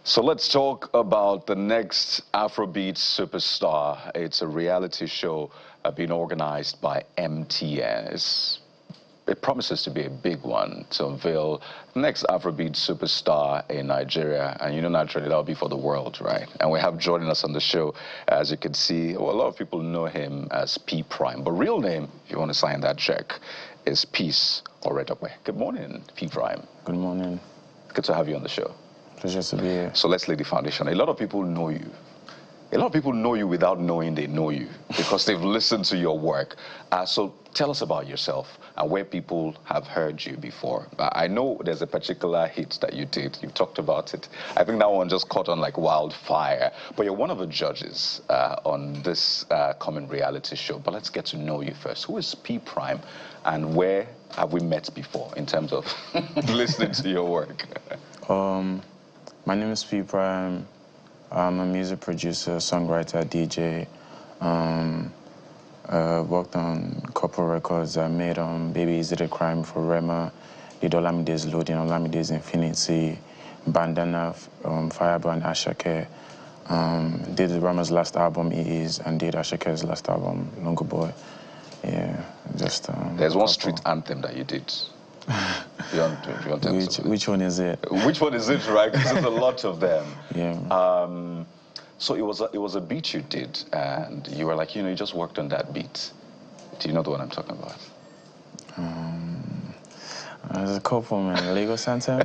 So let's talk about the next Afrobeats superstar. It's a reality show being organized by MTN. It promises to be a big one to unveil the next Afrobeat superstar in Nigeria. And you know, naturally, that'll be for the world, right? And we have joining us on the show, as you can see, well, a lot of people know him as P.Priime. But real name, if you want to sign that check, is Peace Oredokwe. Good morning, P.Priime. Good morning. Good to have you on the show. Pleasure to be here. So let's lay the foundation. A lot of people know you. A lot of people know you without knowing they know you because they've listened to your work. So tell us about yourself and where people have heard you before. I know there's a particular hit that you did. You talked about it. I think that one just caught on like wildfire. But you're one of the judges on this coming reality show. But let's get to know you first. Who is P.Priime and where have we met before in terms of listening to your work? My name is P.Priime. I'm a music producer, songwriter, DJ. Worked on a couple records. I made Baby Is It a Crime for Rema, did Olamide's Loading, Olamide's Infinity, Bandana, Firebrand, Ashake. Did Rema's last album, It Is, and did Ashake's last album, Longo Boy. Yeah, just... There's one street anthem that you did. Which one is it? Which one is it, right? Because there's a lot of them. Yeah. So it was a beat you did, and you were like, you just worked on that beat. Do you know the one I'm talking about? There's a couple, man. Lagos Anthem.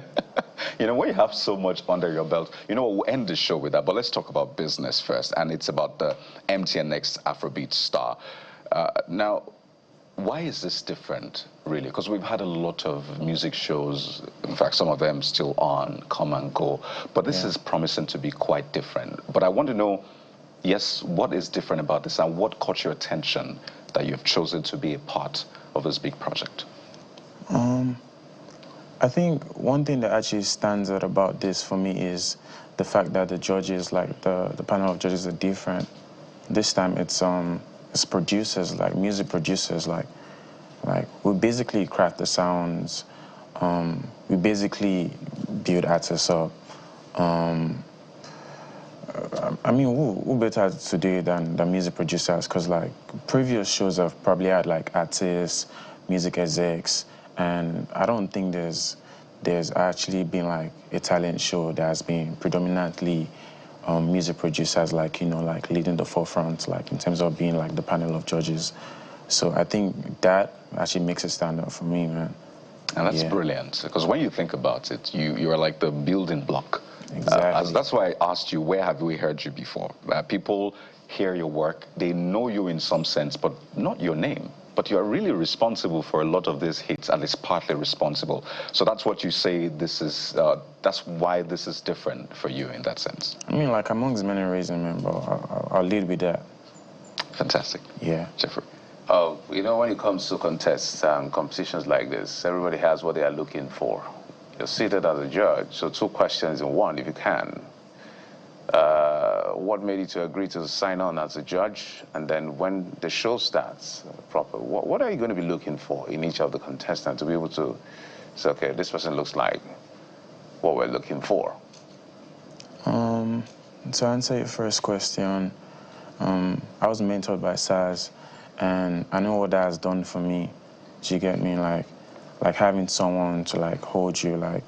When you have so much under your belt, we'll end the show with that, but let's talk about business first, and it's about the MTN Next Afrobeat star. Now, why is this different, really? Because we've had a lot of music shows, in fact, some of them still on, come and go, but this is promising to be quite different. But I want to know, yes, what is different about this and what caught your attention that you've chosen to be a part of this big project? I think one thing that actually stands out about this for me is the fact that the judges, like the panel of judges are different. This time it's producers, like music producers, like we basically craft the sounds, we basically build artists up. I mean, who better to do it than the music producers? Because like previous shows have probably had like artists, music execs, and I don't think there's actually been like a talent show that has been predominantly music producers, like leading the forefront, like in terms of being like the panel of judges. So I think that actually makes it stand out for me, man. And that's brilliant, because when you think about it, you are like the building block. Exactly. That's why I asked you, where have we heard you before? People hear your work, they know you in some sense, but not your name. But you are really responsible for a lot of these hits, at least partly responsible. So that's what you say this is, that's why this is different for you in that sense. I mean, like amongst many reasons, man, but I'll lead with that. Fantastic. Yeah. Jeffrey. When it comes to contests and competitions like this, everybody has what they are looking for. You're seated as a judge, so two questions in one, if you can. What made you to agree to sign on as a judge? And then when the show starts proper, what are you going to be looking for in each of the contestants to be able to say, okay, this person looks like what we're looking for? To answer your first question, I was mentored by Saz, and I know what that has done for me. Do you get me? Like having someone to like hold you, like,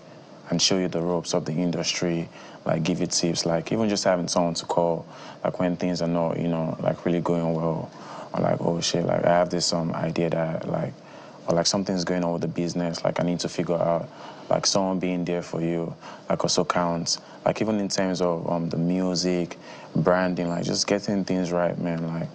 and show you the ropes of the industry, like give you tips, like even just having someone to call, like when things are not, like really going well, or like, oh shit, like I have this idea that like, or like something's going on with the business, like I need to figure out, like someone being there for you, like also counts. Like even in terms of the music, branding, like just getting things right, man. Like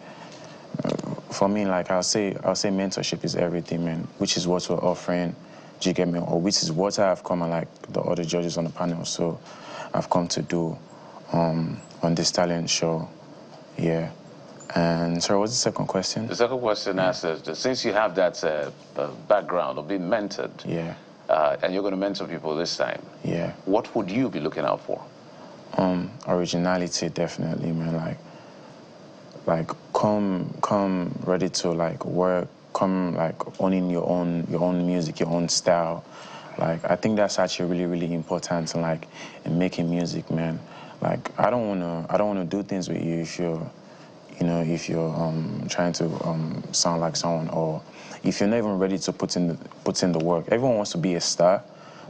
for me, like I'll say mentorship is everything, man, which is what we're offering. Do you get me? Or which is what I've come and like the other judges on the panel. So I've come to do on this talent show. Yeah. And sorry, what's the second question? The second question asks, since you have that background of being mentored, and you're going to mentor people this time, what would you be looking out for? Originality, definitely, man. Like come ready to like work, come like owning your own music, your own style, Like, I think that's actually really, really important in, like, in making music, man. Like, I don't wanna do things with you if you're, you know, if you're trying to sound like someone, or if you're not even ready to put in the work. Everyone wants to be a star,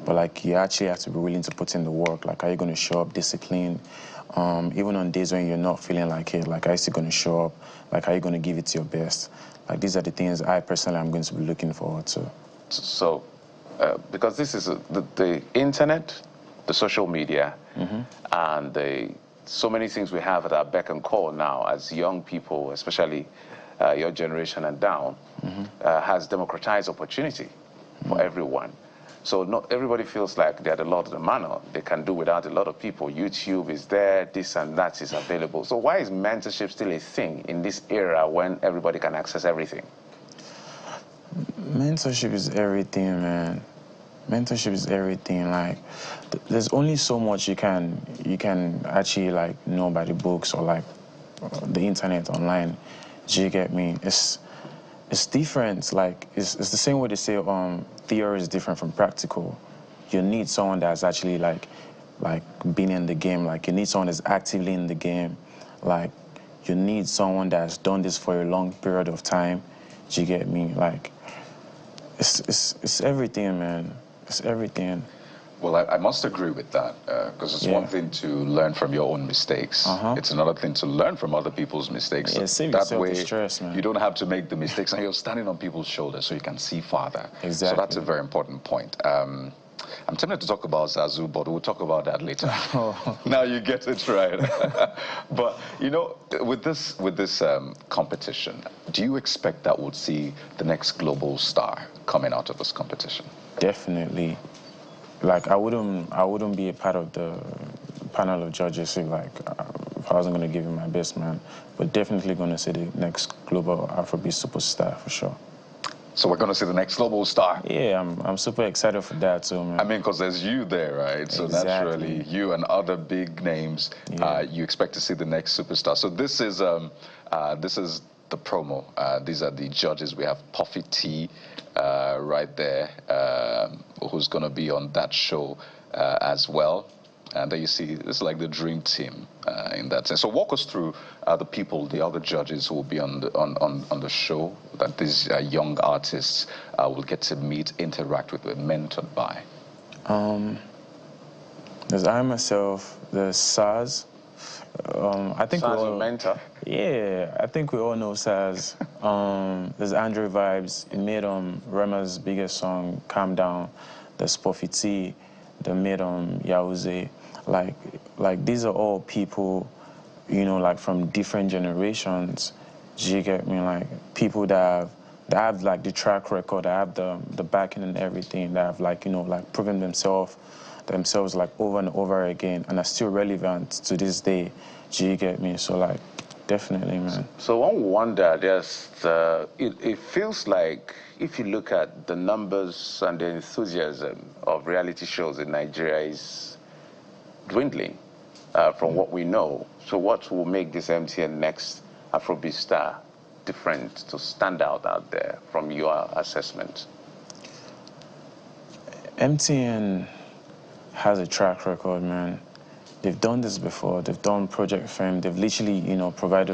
but like, you actually have to be willing to put in the work. Like, are you going to show up disciplined? Even on days when you're not feeling like it, like, are you still going to show up? Like, are you going to give it to your best? Like, these are the things I personally am going to be looking forward to. So, because this is the internet, the social media, and so many things we have at our beck and call now as young people, especially your generation and down, has democratized opportunity for everyone. So not everybody feels like they're the Lord of the Manor. They can do without a lot of people. YouTube is there, this and that is available. So why is mentorship still a thing in this era when everybody can access everything? Mentorship is everything, man. Mentorship is everything. Like, there's only so much you can actually, like, know by the books or like the internet online. Do you get me? It's different. Like, it's the same way they say theory is different from practical. You need someone that's actually like been in the game. Like, you need someone that's actively in the game. Like, you need someone that's done this for a long period of time. Do you get me? Like, it's everything, man. It's everything. Well, I must agree with that, because it's one thing to learn from your own mistakes. It's another thing to learn from other people's mistakes. Yeah, save that yourself way, the stress, man. you don't have to make the mistakes, and you're standing on people's shoulders so you can see farther. Exactly. So that's a very important point. I'm tempted to talk about Zazu, but we'll talk about that later. Now you get it right. But, you know, with this competition, do you expect that we'll see the next global star coming out of this competition? Definitely. Like, I wouldn't be a part of the panel of judges if, like, if I wasn't going to give it my best, man. But definitely going to see the next global Afrobeat superstar for sure. So we're going to see the next global star? Yeah, I'm super excited for that too, man. I mean, because there's you there, right? So naturally, you and other big names, you expect to see the next superstar. So this is the promo. These are the judges. We have Puffy T right there, who's going to be on that show as well. And there you see, it's like the dream team in that sense. So walk us through the people, the other judges who will be on the show that these young artists will get to meet, interact with, and mentored by. There's I myself, there's Saz. I think Saz, a mentor. Yeah, I think we all know Saz. There's Andre Vibes. He made Rema's biggest song, Calm Down. There's Puffy T. They made Yauze. Like these are all people, you know, like from different generations. Do you get me? Like people that have like the track record, that have the backing and everything, that have like, you know, like proven themselves like over and over again and are still relevant to this day. Do you get me? So like, definitely, man. So one wonder, it feels like if you look at the numbers and the enthusiasm of reality shows in Nigeria is dwindling from what we know. So what will make this MTN next Afrobeat star different to stand out there from your assessment? MTN has a track record, man. They've done this before. They've done Project Fame. They've literally, you know,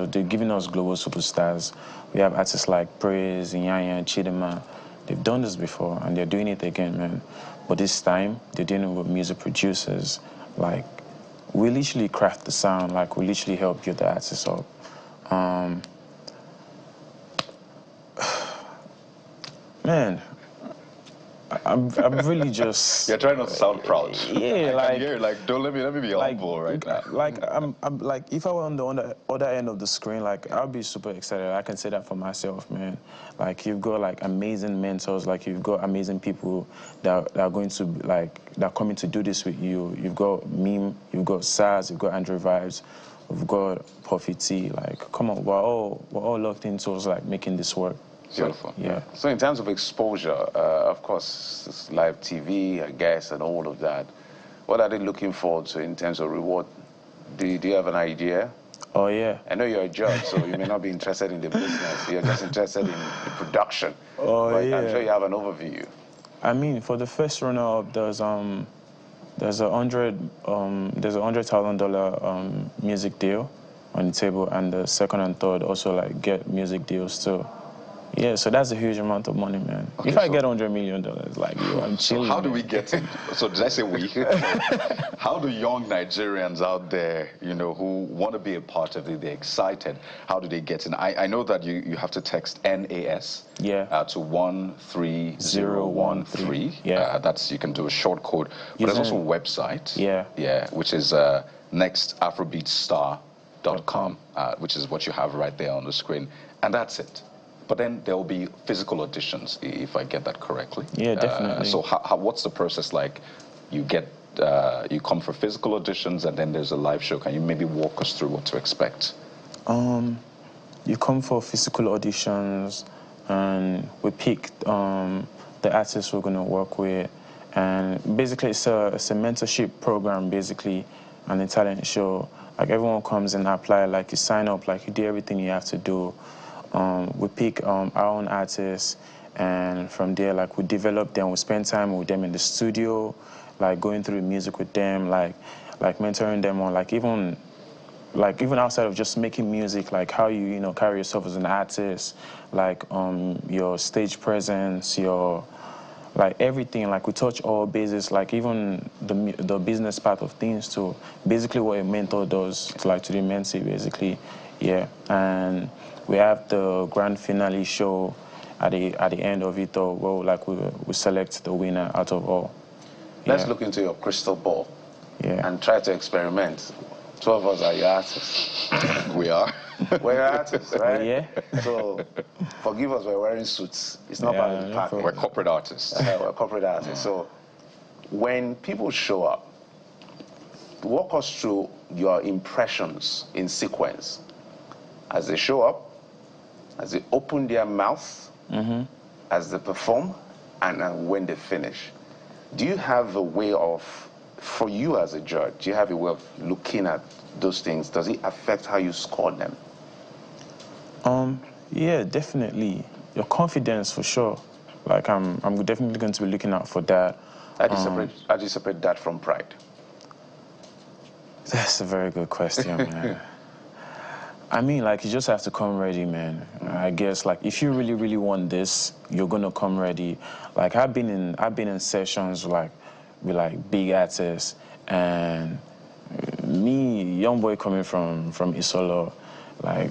they've given us global superstars. We have artists like Praise, Nyanya, Chidema. They've done this before, and they're doing it again, man. But this time, they're dealing with music producers. Like, we literally craft the sound. Like, we literally help build the artists up. Man, I'm really just. You're trying not to sound proud. Yeah, I can hear, like, don't let me be humble right now. Like I'm like, if I were on the other end of the screen, like I'll be super excited. I can say that for myself, man. Like you've got like amazing mentors, like you've got amazing people that are going to like that are coming to do this with you. You've got Meme, you've got Saz, you've got Andre Vibes, we've got Puffy T. Like, come on, we're all locked into like making this work. Beautiful. Yeah. So in terms of exposure, of course, it's live TV, I guess, and all of that. What are they looking forward to in terms of reward? Do you have an idea? Oh, yeah. I know you're a judge, so you may not be interested in the business. You're just interested in the production. Oh, but yeah. I'm sure you have an overview. I mean, for the first runner-up, there's a $100,000 music deal on the table, and the second and third also like get music deals too. Yeah, so that's a huge amount of money, man. Okay, if I get $100 million, like, yo, I'm chilling. So how do man. we get it? So did I say we? How do young Nigerians out there, you know, who want to be a part of it, they're excited, how do they get in? I know that you have to text NAS to 13013. Yeah. That's, you can do a short code. But there's also a website. Yeah, which is nextafrobeatstar.com, which is what you have right there on the screen. And that's it. But then there will be physical auditions, if I get that correctly. Yeah, definitely. So what's the process like? You come for physical auditions, and then there's a live show. Can you maybe walk us through what to expect? You come for physical auditions, and we pick the artists we're going to work with. And basically, it's a mentorship program, basically, and a talent show. Like, everyone comes and apply, like, you sign up, like, you do everything you have to do. We pick our own artists, and from there, like, we develop them. We spend time with them in the studio, like, going through music with them, like mentoring them on, even outside of just making music, like how you carry yourself as an artist, like your stage presence, your like everything. Like, we touch all bases, like even the business part of things too. Basically, what a mentor does to the mentee, basically, yeah. And we have the grand finale show at the end of it all, where we select the winner out of all. Let's look into your crystal ball and try to experiment. 12 of us are your artists. We are. We're your artists, right? Yeah. So forgive us, we're wearing suits. It's not part of the package. We're corporate artists. We're corporate artists. So when people show up, walk us through your impressions in sequence. As they show up, as they open their mouth, as they perform, and when they finish. Do you have a way of, for you as a judge, do you have a way of looking at those things? Does it affect how you score them? Yeah, definitely. Your confidence, for sure. Like, I'm definitely going to be looking out for that. How do you separate that from pride? That's a very good question, man. I mean, like, you just have to come ready, man. I guess, like, if you really, really want this, you're gonna come ready. Like, I've been in sessions with big artists, and me, young boy coming from Isolo, like,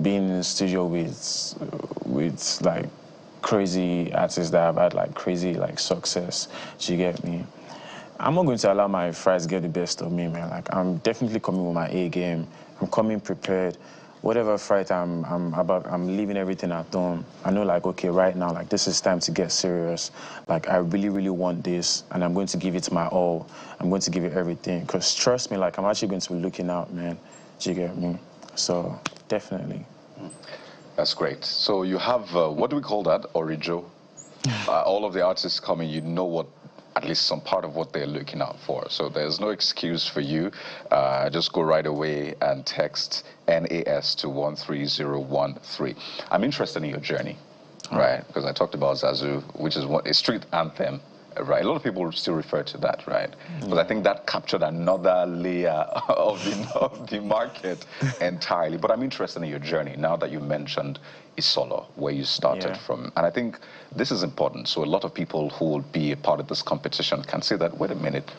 being in the studio with like crazy artists that have had like crazy success. Do you get me? I'm not going to allow my fries get the best of me, man. Like, I'm definitely coming with my A game. I'm coming prepared. Whatever fight I'm leaving everything at home. I know, like, okay, right now, like, this is time to get serious. Like, I really, really want this, and I'm going to give it my all. I'm going to give it everything. Because trust me, like, I'm actually going to be looking out, man. Do you get me? So, definitely. That's great. So you have, what do we call that? Orijo. All of the artists coming, you know what, at least some part of what they're looking out for. So there's no excuse for you. Just go right away and text NAS to 13013. I'm interested in your journey, right? Because I talked about Zazu, which is a street anthem, right? A lot of people still refer to that, right? But I think that captured another layer of the market entirely. But I'm interested in your journey now that you mentioned Isolo, where you started from. And I think this is important. So a lot of people who will be a part of this competition can say that, wait a minute,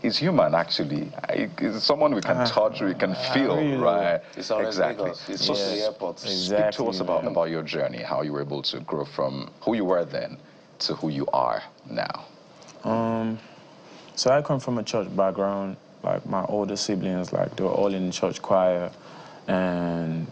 he's human, actually. He's someone we can touch, we can feel, right? It's exactly. It's so the airport. Speak to us about your journey, how you were able to grow from who you were then to who you are now. So I come from a church background. Like, my older siblings, like, they were all in the church choir. And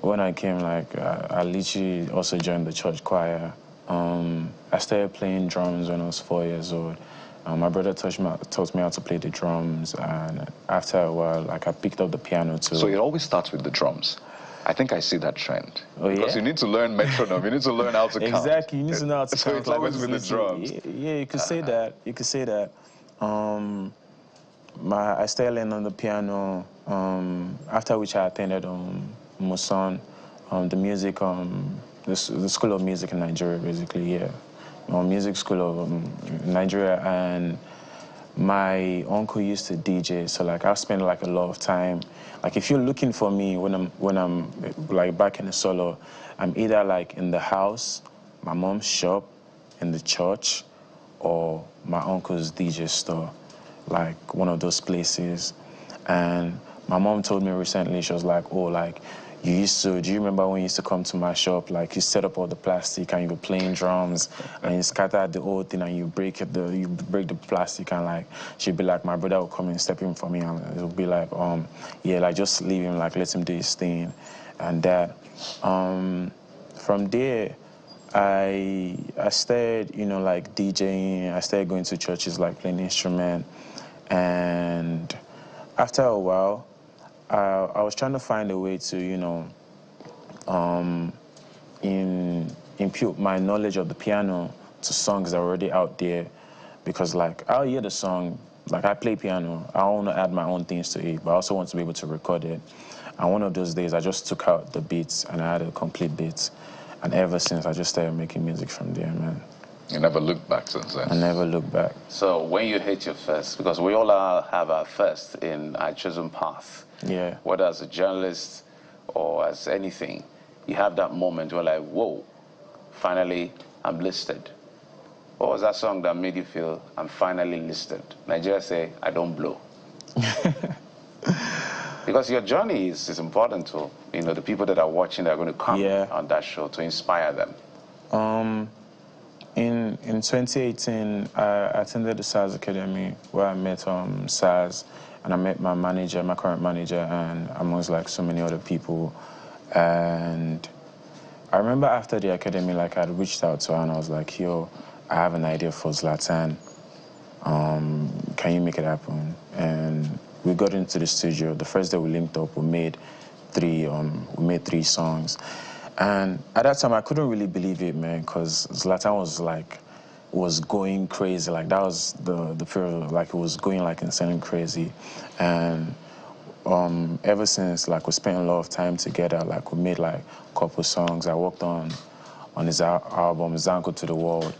when I came, like, I literally also joined the church choir. I started playing drums when I was 4 years old. My brother taught me how to play the drums, and after a while, like, I picked up the piano too. So it always starts with the drums. I think I see that trend. Oh, yeah? Because you need to learn metronome, you need to learn how to count. Exactly, you need to know how to count. So it's always with the drums. Yeah, you could say that. You could say that. I started learning on the piano, after which I attended Muson, the School of Music in Nigeria, basically, yeah. music school of Nigeria, and my uncle used to DJ, so like I spend like a lot of time. Like if you're looking for me when I'm like back in the solo, I'm either like in the house, my mom's shop, in the church, or my uncle's DJ store, like one of those places. And my mom told me recently, she was like, oh, like, do you remember when you used to come to my shop, like you set up all the plastic and you were playing drums and you scattered the whole thing and you break the plastic, and like, she'd be like, my brother would come and step in for me and it would be like, yeah, like just leave him, like let him do his thing and that. From there, I started, you know, like DJing. I started going to churches, like playing instrument. And after a while, I was trying to find a way to, you know, impute my knowledge of the piano to songs that are already out there. Because, like, I'll hear the song, like, I play piano. I want to add my own things to it, but I also want to be able to record it. And one of those days, I just took out the beats and I had a complete beat. And ever since, I just started making music from there, man. You never looked back since then? I never looked back. So when you hit your first, because we all have our first in our chosen path. Yeah. Whether as a journalist or as anything, you have that moment where like, whoa, finally I'm listed. What was that song that made you feel I'm finally listed? Nigeria say, I don't blow. Because your journey is important to, you know, the people that are watching that are going to come on that show to inspire them. In 2018, I attended the SARS Academy where I met SARS, and I met my manager, my current manager, and amongst like so many other people. And I remember after the academy, like I'd reached out to her and I was like, yo, I have an idea for Zlatan. Can you make it happen? And we got into the studio. The first day we linked up, we made three songs. And at that time, I couldn't really believe it, man, because Zlatan was going crazy. Like, that was the period, like, it was going, like, insane crazy. And ever since, like, we spent a lot of time together. Like, we made, like, a couple songs. I worked on his album, Zanko to the World.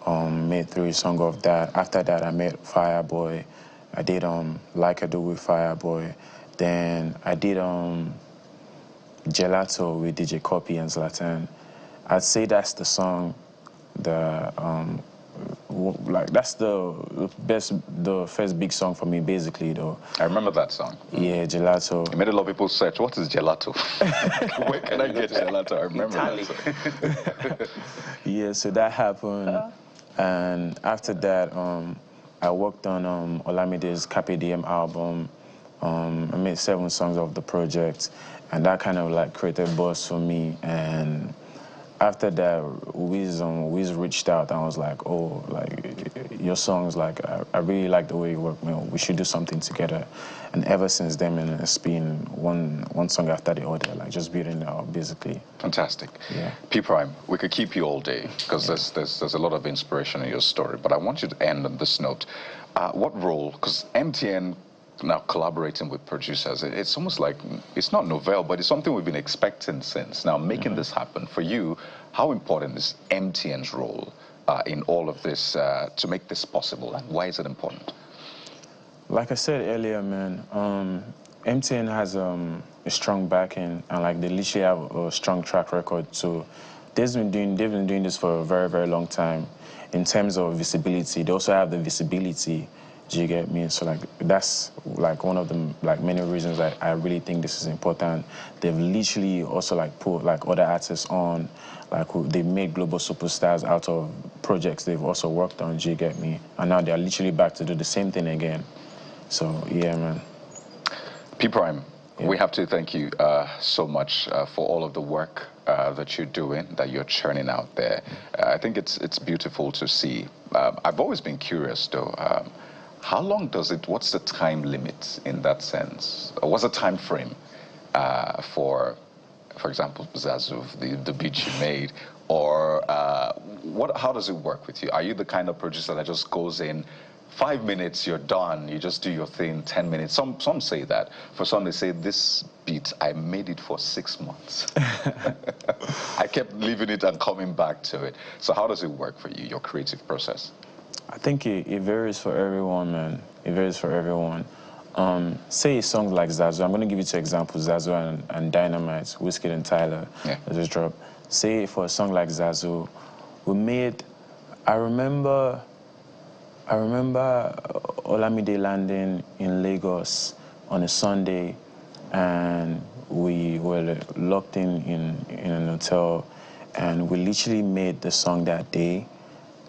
Made 3 songs of that. After that, I made Fireboy. I did Like I Do with Fireboy. Then I did Gelato with DJ Copy and Zlatan. I'd say that's the song, that's the first big song for me, basically, though. I remember that song. Yeah, Gelato. It made a lot of people search, what is gelato? Where can I get gelato? I remember that song. Yeah, so that happened. And after that, I worked on Olamide's Carpe Diem album. I made 7 songs of the project, and that kind of like created buzz for me. And after that, Wiz reached out and was like, oh, like, your songs, like, I really like the way you work, man. We should do something together. And ever since then, man, it's been one song after the other, like, just building it up, basically. Fantastic. Yeah. P.Priime, we could keep you all day, because there's a lot of inspiration in your story, but I want you to end on this note. What role, because MTN now collaborating with producers, it's almost like, it's not novel, but it's something we've been expecting since. Now, making this happen, for you, how important is MTN's role in all of this to make this possible, and why is it important? Like I said earlier, man, MTN has a strong backing, and like they literally have a strong track record. So they've been doing this for a very, very long time. In terms of visibility, they also have the visibility. Do you get me? So like that's like one of the like many reasons I really think this is important. They've literally also like put like other artists on, like they made global superstars out of projects they've also worked on. Do you get me? And now they're literally back to do the same thing again. So yeah, man. P.Priime, we have to thank you so much for all of the work that you're doing, that you're churning out there. I think it's beautiful to see. I've always been curious though. How long does it, what's the time limit in that sense? Or what's the time frame for example, Zazu, the beat you made? Or how does it work with you? Are you the kind of producer that just goes in, 5 minutes, you're done. You just do your thing. 10 minutes. Some say that. For some, they say this beat, I made it for 6 months. I kept leaving it and coming back to it. So how does it work for you, your creative process? I think it varies for everyone, man. It varies for everyone. Say a song like Zazu. I'm going to give you two examples, Zazu and Dynamite, Wizkid and Tyler. Yeah. That just dropped. Say for a song like Zazu, we made, I remember Olamide landing in Lagos on a Sunday, and we were locked in an hotel, and we literally made the song that day,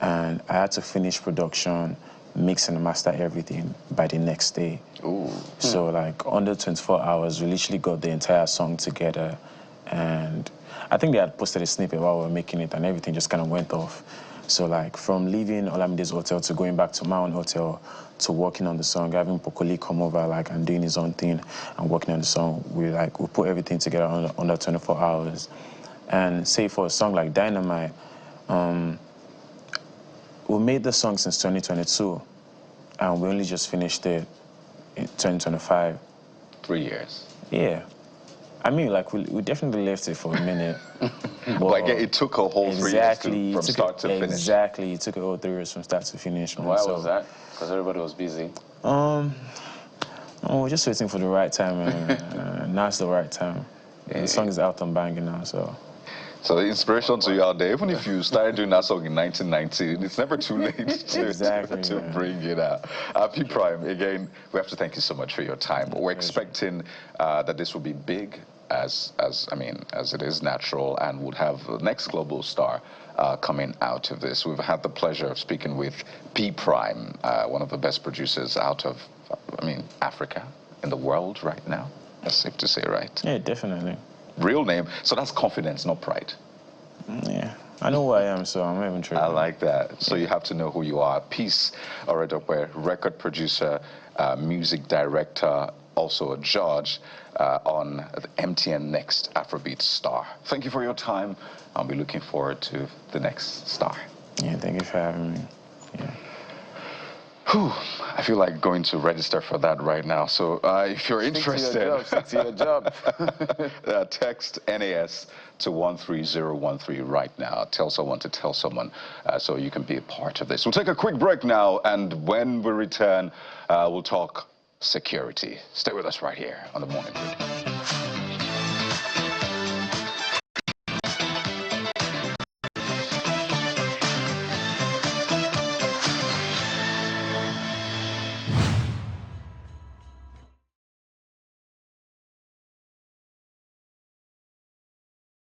and I had to finish production, mix and master everything by the next day. Ooh. So like under 24 hours, we literally got the entire song together, and I think they had posted a snippet while we were making it, and everything just kind of went off. So like from leaving Olamide's hotel to going back to my own hotel to working on the song, having Pokoli come over like and doing his own thing and working on the song, we put everything together under 24 hours. And say for a song like Dynamite, we made the song since 2022, and we only just finished it in 2025. 3 years. Yeah. I mean, like, we definitely left it for a minute. But like, it took a whole 3 years from start to finish. Exactly. It took a whole 3 years from start to finish. Man. Why was that? Because everybody was busy? We're just waiting for the right time, and now's the right time. Yeah. The song is out on banging now, so... So the inspiration to you out there, even if you started doing that song in 1990, it's never too late to bring it out. P.Priime, again, we have to thank you so much for your time. We're expecting that this will be big, as it is natural, and would have the next global star coming out of this. We've had the pleasure of speaking with P.Priime, one of the best producers out of, Africa, in the world right now. That's safe to say, right? Yeah, definitely. Real name, so that's confidence, not pride. Yeah, I know who I am, so I'm not even trying. I like that. So you have to know who you are. Peace, record producer, music director, also a judge on the MTN Next Afrobeats Star. Thank you for your time. I'll be looking forward to the next star. Yeah, thank you for having me. Yeah. Whew, I feel like going to register for that right now. So if you're interested, stick to your job. Text NAS to 13013 right now. Tell someone to tell someone so you can be a part of this. We'll take a quick break now, and when we return, we'll talk security. Stay with us right here on The Morning Brew.